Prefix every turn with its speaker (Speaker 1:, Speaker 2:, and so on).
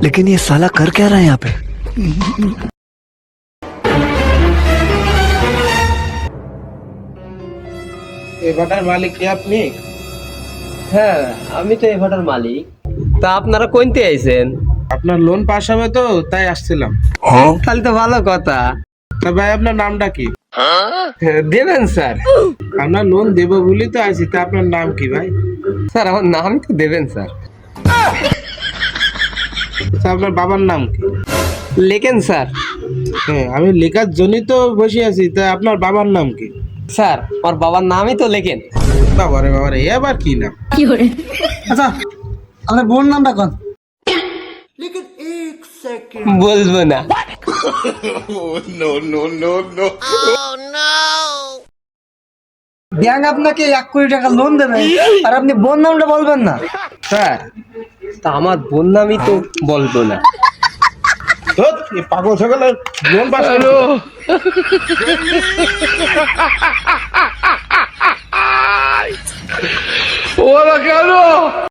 Speaker 1: लेकिन ये साला कर क्या रहा है यहाँ पे?
Speaker 2: এই ভাটার মালিক কি আপনি?
Speaker 3: হ্যাঁ, আমি তো এই ভাটার মালিক। তা আপনারা কোনতে আইছেন?
Speaker 2: আপনার লোন পাস হবে তো তাই আসছিলাম।
Speaker 3: তাহলে তো ভালো কথা।
Speaker 2: তা ভাই আপনার নামটা কি?
Speaker 3: দেবেন স্যার।
Speaker 2: আপনার লোন দেবো বলি তো আছি, তা আপনার নাম কি ভাই?
Speaker 3: স্যার আমার নামই তো দেবেন স্যার।
Speaker 2: তা আপনার বাবার নাম কি?
Speaker 3: লেখেন স্যার।
Speaker 2: হ্যাঁ, আমি লেখার জন্যই তো বসে আছি। তা আপনার বাবার নাম কি?
Speaker 3: স্যার আমার বাবার নামই তো লেখেন।
Speaker 2: বাবারে বাবারে, এবার কি নাম?
Speaker 4: আচ্ছা আমার বোন নামটা কোন?
Speaker 3: বলবো না।
Speaker 4: ব্যাংক আপনাকে 1 কোটি টাকা লোন দেবে আর আপনি বোন নামটা বলবেন না?
Speaker 3: স্যার তা আমার বোন নামই তো বলবো না।
Speaker 2: ধুৎ, এই পাগল ছাগলের লোন পাস